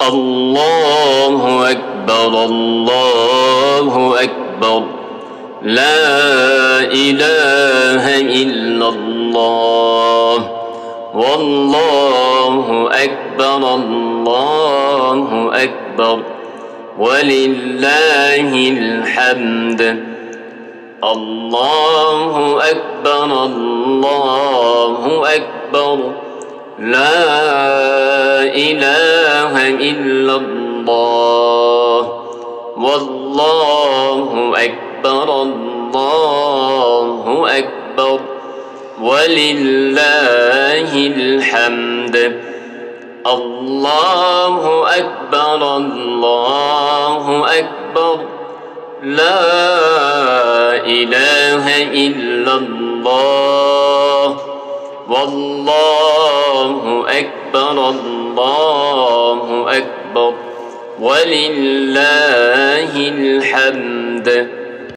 الله أكبر الله أكبر لا إله إلا الله والله أكبر الله أكبر ولله الحمد الله أكبر الله أكبر لا إله إلا الله والله أكبر الله أكبر ولله الحمد الله أكبر الله أكبر لا إله إلا الله والله أكبر الله أكبر ولله الحمد